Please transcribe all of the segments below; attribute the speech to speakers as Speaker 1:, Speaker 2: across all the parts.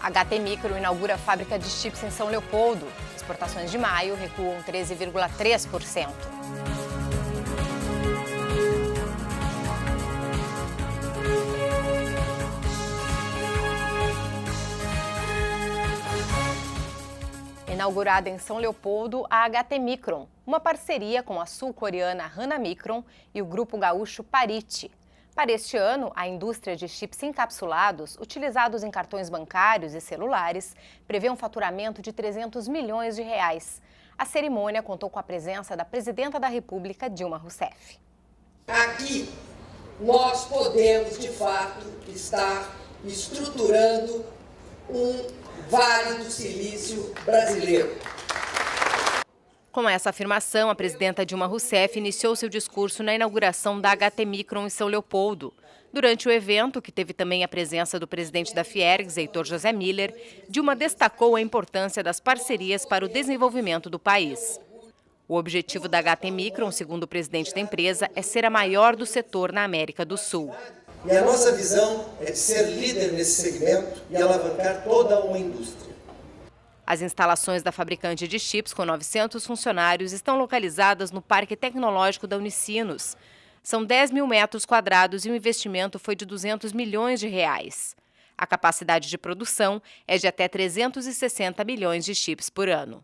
Speaker 1: A HT Micron inaugura a fábrica de chips em São Leopoldo. Exportações de maio recuam 13,3%. Inaugurada em São Leopoldo, a HT Micron, uma parceria com a sul-coreana Hana Micron e o grupo gaúcho Parite. Para este ano, a indústria de chips encapsulados, utilizados em cartões bancários e celulares, prevê um faturamento de 300 milhões de reais. A cerimônia contou com a presença da presidenta da República, Dilma Rousseff.
Speaker 2: Aqui, nós podemos, de fato, estar estruturando um Vale do Silício brasileiro.
Speaker 1: Com essa afirmação, a presidenta Dilma Rousseff iniciou seu discurso na inauguração da HT Micron em São Leopoldo. Durante o evento, que teve também a presença do presidente da Fiergs, Heitor José Miller, Dilma destacou a importância das parcerias para o desenvolvimento do país. O objetivo da HT Micron, segundo o presidente da empresa, é ser a maior do setor na América do Sul.
Speaker 3: E a nossa visão é de ser líder nesse segmento e alavancar toda uma indústria.
Speaker 1: As instalações da fabricante de chips, com 900 funcionários, estão localizadas no Parque Tecnológico da Unicinos. São 10 mil metros quadrados e o investimento foi de 200 milhões de reais. A capacidade de produção é de até 360 milhões de chips por ano.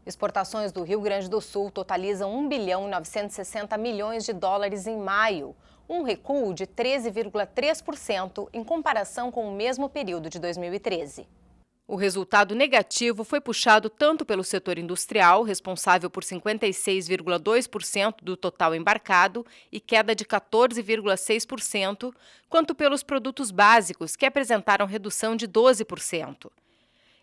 Speaker 1: Exportações do Rio Grande do Sul totalizam 1 bilhão e 960 milhões de dólares em maio, um recuo de 13,3% em comparação com o mesmo período de 2013. O resultado negativo foi puxado tanto pelo setor industrial, responsável por 56,2% do total embarcado e queda de 14,6%, quanto pelos produtos básicos, que apresentaram redução de 12%.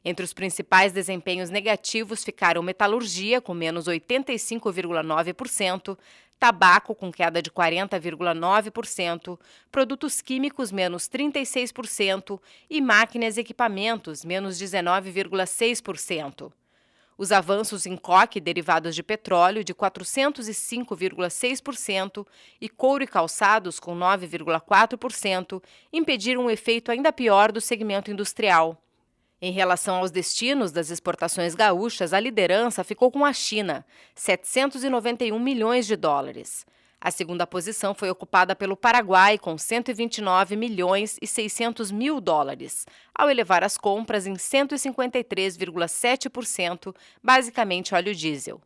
Speaker 1: Entre os principais desempenhos negativos ficaram metalurgia, com menos 85,9%, tabaco, com queda de 40,9%, produtos químicos, menos 36%, e máquinas e equipamentos, menos 19,6%. Os avanços em coque derivados de petróleo, de 405,6%, e couro e calçados, com 9,4%, impediram um efeito ainda pior do segmento industrial. Em relação aos destinos das exportações gaúchas, a liderança ficou com a China, 791 milhões de dólares. A segunda posição foi ocupada pelo Paraguai, com 129 milhões e 600 mil dólares, ao elevar as compras em 153,7%, basicamente óleo diesel.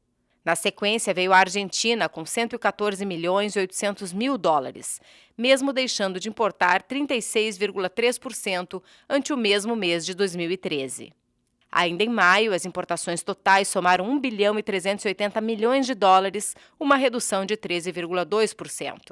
Speaker 1: Na sequência, veio a Argentina, com 114 milhões e 800 mil dólares, mesmo deixando de importar 36,3% ante o mesmo mês de 2013. Ainda em maio, as importações totais somaram 1 bilhão e 380 milhões de dólares, uma redução de 13,2%.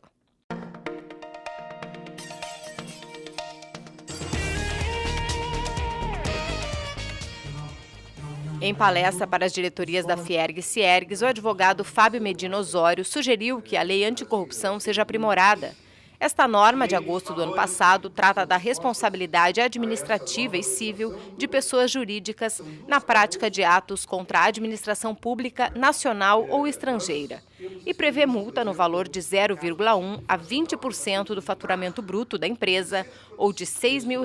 Speaker 1: Em palestra para as diretorias da Fiergs e Ciergs, o advogado Fábio Medina Osório sugeriu que a lei anticorrupção seja aprimorada. Esta norma, de agosto do ano passado, trata da responsabilidade administrativa e civil de pessoas jurídicas na prática de atos contra a administração pública nacional ou estrangeira e prevê multa no valor de 0,1% a 20% do faturamento bruto da empresa ou de R$ 6 mil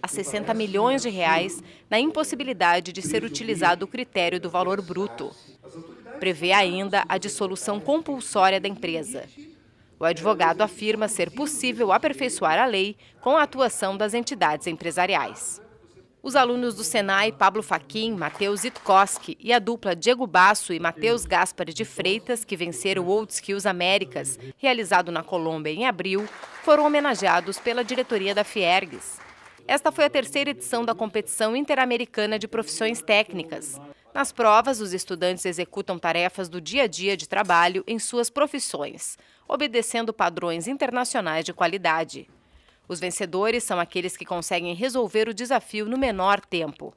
Speaker 1: a 60 milhões de reais na impossibilidade de ser utilizado o critério do valor bruto. Prevê ainda a dissolução compulsória da empresa. O advogado afirma ser possível aperfeiçoar a lei com a atuação das entidades empresariais. Os alunos do Senai, Pablo Fachin, Matheus Itkowski, e a dupla Diego Basso e Matheus Gaspari de Freitas, que venceram o World Skills Américas, realizado na Colômbia em abril, foram homenageados pela diretoria da Fiergs. Esta foi a terceira edição da competição interamericana de profissões técnicas. Nas provas, os estudantes executam tarefas do dia a dia de trabalho em suas profissões, obedecendo padrões internacionais de qualidade. Os vencedores são aqueles que conseguem resolver o desafio no menor tempo.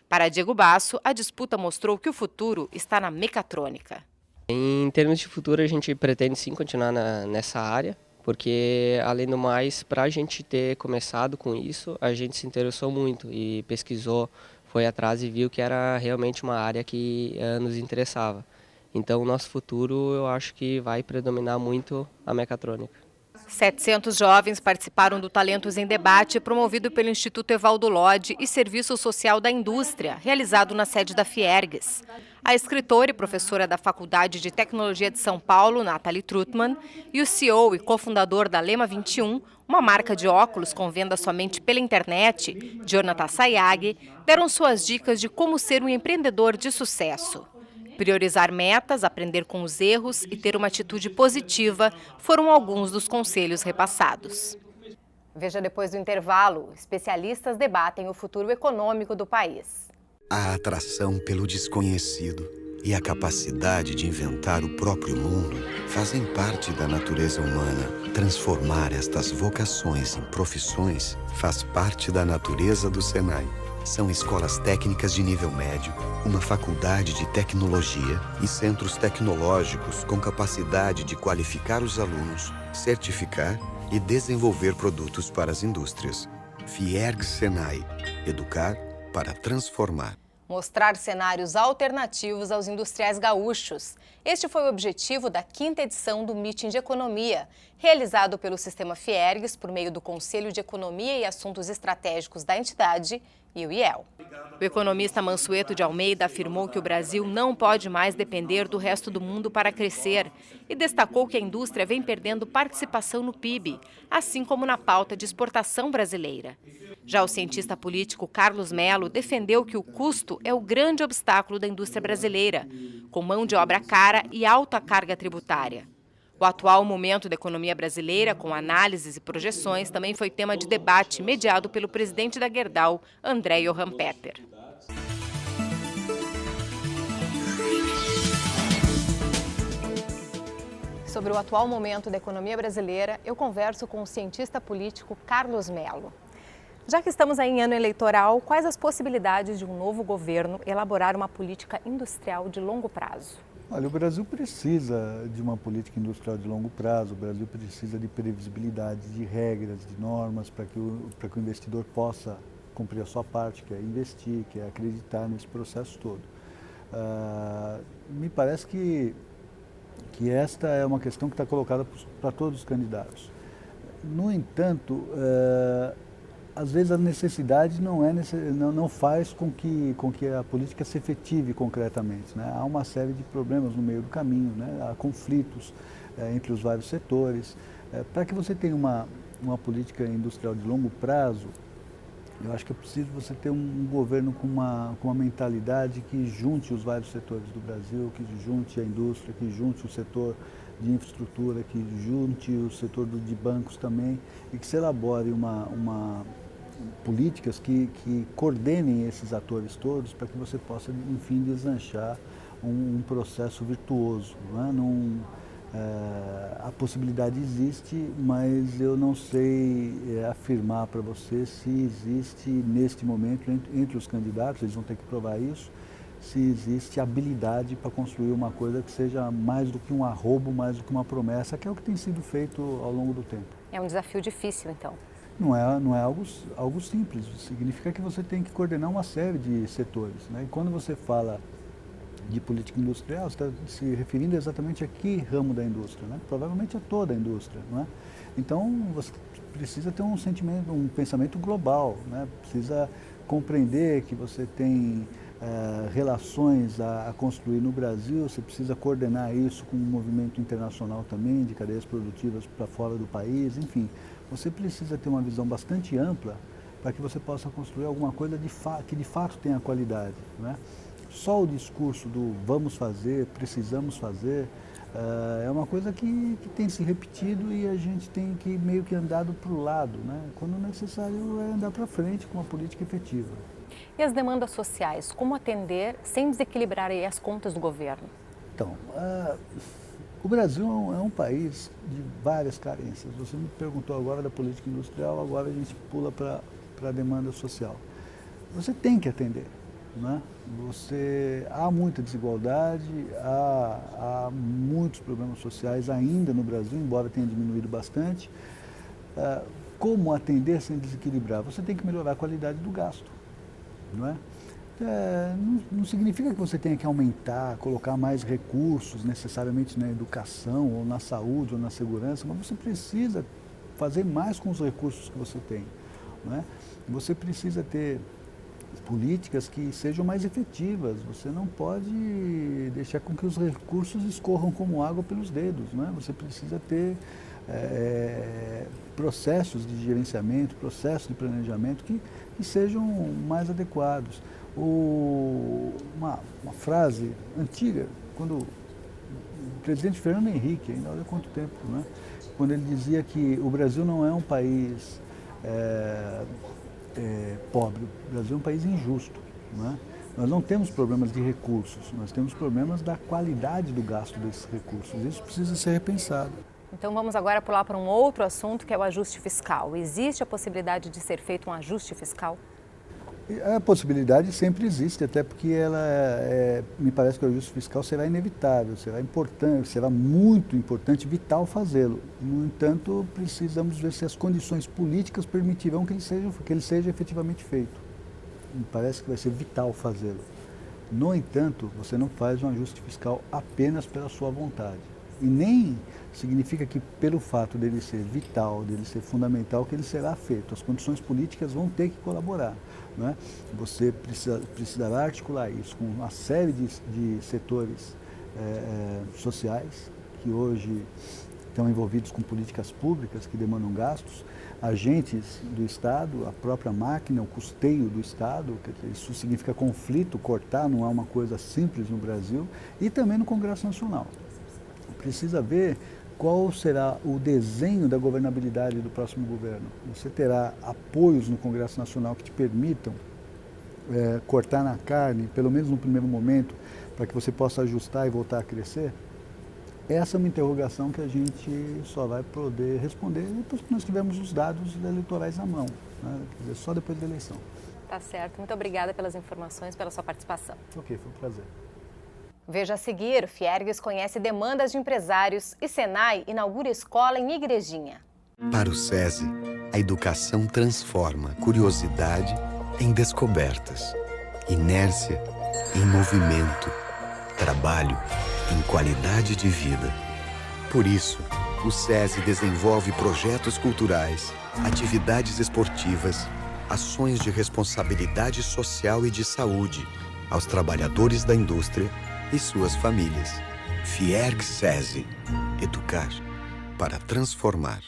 Speaker 1: Para Diego Basso, a disputa mostrou que o futuro está na mecatrônica.
Speaker 4: Em termos de futuro, a gente pretende sim continuar nessa área, porque, além do mais, para a gente ter começado com isso, a gente se interessou muito e pesquisou, foi atrás e viu que era realmente uma área que nos interessava. Então, o nosso futuro, eu acho que vai predominar muito a mecatrônica.
Speaker 1: 700 jovens participaram do Talentos em Debate, promovido pelo Instituto Evaldo Lodge e Serviço Social da Indústria, realizado na sede da Fiergues. A escritora e professora da Faculdade de Tecnologia de São Paulo, Nathalie Trutman, e o CEO e cofundador da Lema 21, uma marca de óculos com venda somente pela internet, Jonathan Sayag, deram suas dicas de como ser um empreendedor de sucesso. Priorizar metas, aprender com os erros e ter uma atitude positiva foram alguns dos conselhos repassados. Veja depois do intervalo, especialistas debatem o futuro econômico do país.
Speaker 5: A atração pelo desconhecido e a capacidade de inventar o próprio mundo fazem parte da natureza humana. Transformar estas vocações em profissões faz parte da natureza do Senai. São escolas técnicas de nível médio, uma faculdade de tecnologia e centros tecnológicos com capacidade de qualificar os alunos, certificar e desenvolver produtos para as indústrias. Fiergues Senai. Educar para transformar.
Speaker 1: Mostrar cenários alternativos aos industriais gaúchos. Este foi o objetivo da 5ª edição do Meeting de Economia, realizado pelo Sistema Fiergues por meio do Conselho de Economia e Assuntos Estratégicos da entidade e o IEL. O economista Mansueto de Almeida afirmou que o Brasil não pode mais depender do resto do mundo para crescer e destacou que a indústria vem perdendo participação no PIB, assim como na pauta de exportação brasileira. Já o cientista político Carlos Melo defendeu que o custo é o grande obstáculo da indústria brasileira, com mão de obra cara e alta carga tributária. O atual momento da economia brasileira, com análises e projeções, também foi tema de debate mediado pelo presidente da Gerdau, André Johann Pepper. Sobre o atual momento da economia brasileira, eu converso com o cientista político Carlos Melo. Já que estamos aí em ano eleitoral, quais as possibilidades de um novo governo elaborar uma política industrial de longo prazo?
Speaker 6: Olha, o Brasil precisa de uma política industrial de longo prazo, o Brasil precisa de previsibilidade, de regras, de normas para que o investidor possa cumprir a sua parte, que é investir, que é acreditar nesse processo todo. Me parece que esta é uma questão que está colocada para todos os candidatos. No entanto, às vezes a necessidade não faz com que a política se efetive concretamente, né? Há uma série de problemas no meio do caminho, né? Há conflitos entre os vários setores. Para que você tenha uma política industrial de longo prazo, eu acho que é preciso você ter um governo com uma mentalidade que junte os vários setores do Brasil, que junte a indústria, que junte o setor de infraestrutura, que junte o setor de bancos também e que se elabore políticas que coordenem esses atores todos para que você possa, enfim, deslanchar um processo virtuoso. Não é? A possibilidade existe, mas eu não sei afirmar para você se existe, neste momento, entre os candidatos, eles vão ter que provar isso, se existe habilidade para construir uma coisa que seja mais do que um arrobo, mais do que uma promessa, que é o que tem sido feito ao longo do tempo.
Speaker 1: É um desafio difícil, então.
Speaker 6: Não é algo simples, significa que você tem que coordenar uma série de setores, né? E quando você fala de política industrial, você está se referindo exatamente a que ramo da indústria, né? Provavelmente a toda a indústria, não é? Então você precisa ter um pensamento global, né? Precisa compreender que você tem relações a construir no Brasil, você precisa coordenar isso com um movimento internacional também, de cadeias produtivas para fora do país, enfim. Você precisa ter uma visão bastante ampla para que você possa construir alguma coisa que de fato tenha qualidade, né? Só o discurso do vamos fazer, precisamos fazer, é uma coisa que tem se repetido e a gente tem que meio que andado para o lado, né? Quando necessário é andar para frente com uma política efetiva.
Speaker 1: E as demandas sociais, como atender sem desequilibrar aí as contas do governo?
Speaker 6: Então, o Brasil é um país de várias carências. Você me perguntou agora da política industrial, agora a gente pula para a demanda social. Você tem que atender, né? Há muita desigualdade, há muitos problemas sociais ainda no Brasil, embora tenha diminuído bastante. Como atender sem desequilibrar? Você tem que melhorar a qualidade do gasto, não é? Não significa que você tenha que aumentar, colocar mais recursos necessariamente na educação, ou na saúde, ou na segurança, mas você precisa fazer mais com os recursos que você tem, né? Você precisa ter políticas que sejam mais efetivas. Você não pode deixar com que os recursos escorram como água pelos dedos, né? Você precisa ter processos de gerenciamento, processos de planejamento que sejam mais adequados. Uma frase antiga, quando o presidente Fernando Henrique, ainda olha quanto tempo, né? Quando ele dizia que o Brasil não é um país pobre, o Brasil é um país injusto, né? Nós não temos problemas de recursos, nós temos problemas da qualidade do gasto desses recursos. Isso precisa ser repensado.
Speaker 1: Então vamos agora pular para um outro assunto, que é o ajuste fiscal. Existe a possibilidade de ser feito um ajuste fiscal?
Speaker 6: A possibilidade sempre existe, até porque me parece que o ajuste fiscal será inevitável, será importante, será muito importante, vital fazê-lo. No entanto, precisamos ver se as condições políticas permitirão que ele seja efetivamente feito. Me parece que vai ser vital fazê-lo. No entanto, você não faz um ajuste fiscal apenas pela sua vontade. E nem significa que pelo fato dele ser vital, dele ser fundamental, que ele será feito. As condições políticas vão ter que colaborar, né? Você precisará articular isso com uma série de setores sociais que hoje estão envolvidos com políticas públicas que demandam gastos, agentes do Estado, a própria máquina, o custeio do Estado, isso significa conflito, cortar, não é uma coisa simples no Brasil, e também no Congresso Nacional. Precisa ver qual será o desenho da governabilidade do próximo governo. Você terá apoios no Congresso Nacional que te permitam cortar na carne, pelo menos no primeiro momento, para que você possa ajustar e voltar a crescer? Essa é uma interrogação que a gente só vai poder responder depois que nós tivermos os dados eleitorais na mão, né? Quer dizer, só depois da eleição.
Speaker 1: Tá certo. Muito obrigada pelas informações, pela sua participação.
Speaker 6: Ok, foi um prazer.
Speaker 1: Veja a seguir, o Fiergues conhece demandas de empresários e Senai inaugura escola em Igrejinha.
Speaker 5: Para o SESI, a educação transforma curiosidade em descobertas, inércia em movimento, trabalho em qualidade de vida. Por isso, o SESI desenvolve projetos culturais, atividades esportivas, ações de responsabilidade social e de saúde aos trabalhadores da indústria e suas famílias. Fiergues SESI. Educar para transformar.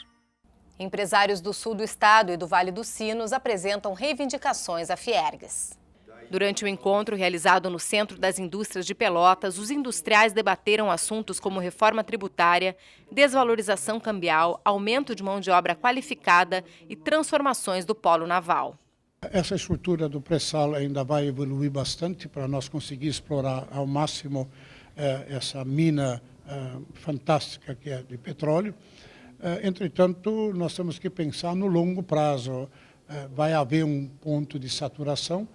Speaker 1: Empresários do sul do estado e do Vale dos Sinos apresentam reivindicações à Fiergues. Durante o encontro realizado no Centro das Indústrias de Pelotas, os industriais debateram assuntos como reforma tributária, desvalorização cambial, aumento de mão de obra qualificada e transformações do polo naval.
Speaker 7: Essa estrutura do pré-sal ainda vai evoluir bastante para nós conseguir explorar ao máximo essa mina fantástica que é de petróleo. Entretanto, nós temos que pensar no longo prazo. Vai haver um ponto de saturação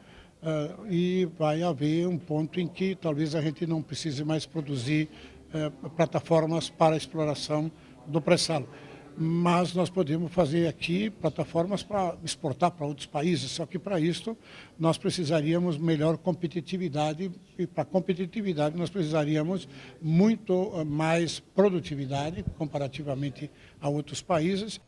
Speaker 7: e vai haver um ponto em que talvez a gente não precise mais produzir plataformas para a exploração do pré-sal. Mas nós podemos fazer aqui plataformas para exportar para outros países, só que para isso nós precisaríamos melhor competitividade e para competitividade nós precisaríamos muito mais produtividade comparativamente a outros países.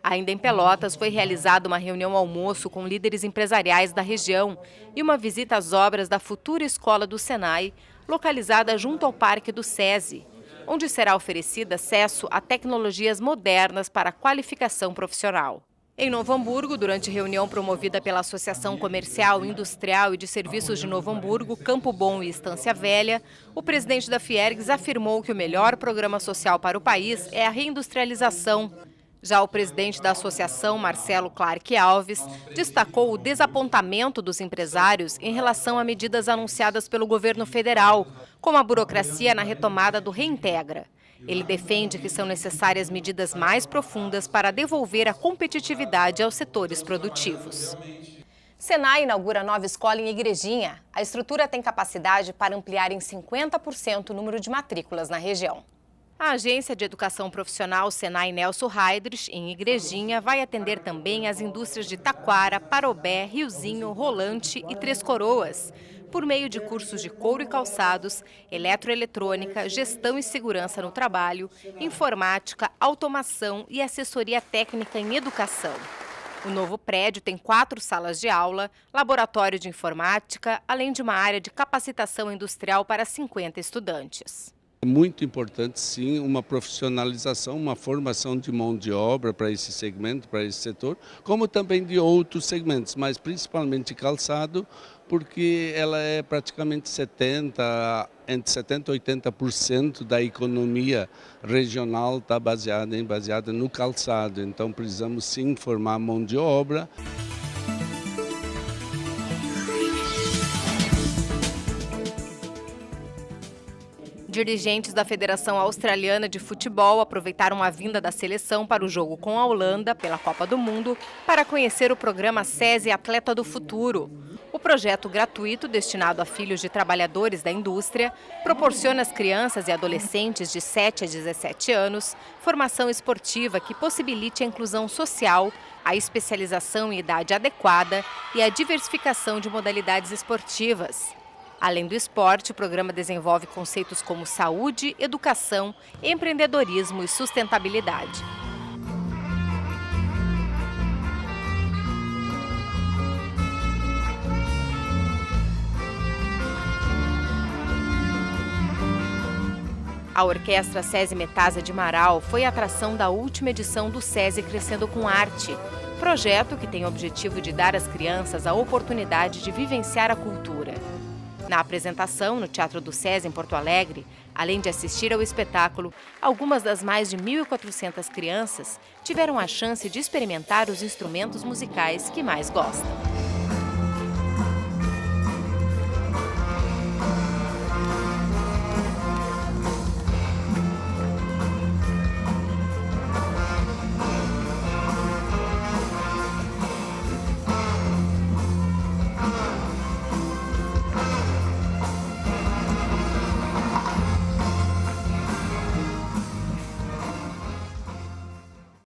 Speaker 1: Ainda em Pelotas foi realizada uma reunião almoço com líderes empresariais da região e uma visita às obras da futura escola do Senai, localizada junto ao Parque do SESI, onde será oferecido acesso a tecnologias modernas para a qualificação profissional. Em Novo Hamburgo, durante reunião promovida pela Associação Comercial, Industrial e de Serviços de Novo Hamburgo, Campo Bom e Estância Velha, o presidente da Fiergues afirmou que o melhor programa social para o país é a reindustrialização. Já o presidente da associação, Marcelo Clark Alves, destacou o desapontamento dos empresários em relação a medidas anunciadas pelo governo federal, como a burocracia na retomada do Reintegra. Ele defende que são necessárias medidas mais profundas para devolver a competitividade aos setores produtivos. Senai inaugura nova escola em Igrejinha. A estrutura tem capacidade para ampliar em 50% o número de matrículas na região. A Agência de Educação Profissional Senai Nelson Heidrich, em Igrejinha, vai atender também as indústrias de Taquara, Parobé, Riozinho, Rolante e Três Coroas, por meio de cursos de couro e calçados, eletroeletrônica, gestão e segurança no trabalho, informática, automação e assessoria técnica em educação. O novo prédio tem 4 salas de aula, laboratório de informática, além de uma área de capacitação industrial para 50 estudantes.
Speaker 8: É muito importante, sim, uma profissionalização, uma formação de mão de obra para esse segmento, para esse setor, como também de outros segmentos, mas principalmente calçado, porque ela é praticamente entre 70% e 80% da economia regional está baseada no calçado. Então precisamos sim formar mão de obra.
Speaker 1: Dirigentes da Federação Australiana de Futebol aproveitaram a vinda da seleção para o jogo com a Holanda pela Copa do Mundo para conhecer o programa SESI Atleta do Futuro. O projeto gratuito destinado a filhos de trabalhadores da indústria proporciona às crianças e adolescentes de 7 a 17 anos formação esportiva que possibilite a inclusão social, a especialização em idade adequada e a diversificação de modalidades esportivas. Além do esporte, o programa desenvolve conceitos como saúde, educação, empreendedorismo e sustentabilidade. A Orquestra SESI Metasa de Marau foi a atração da última edição do SESI Crescendo com Arte, projeto que tem o objetivo de dar às crianças a oportunidade de vivenciar a cultura. Na apresentação, no Teatro do SESI, em Porto Alegre, além de assistir ao espetáculo, algumas das mais de 1.400 crianças tiveram a chance de experimentar os instrumentos musicais que mais gostam.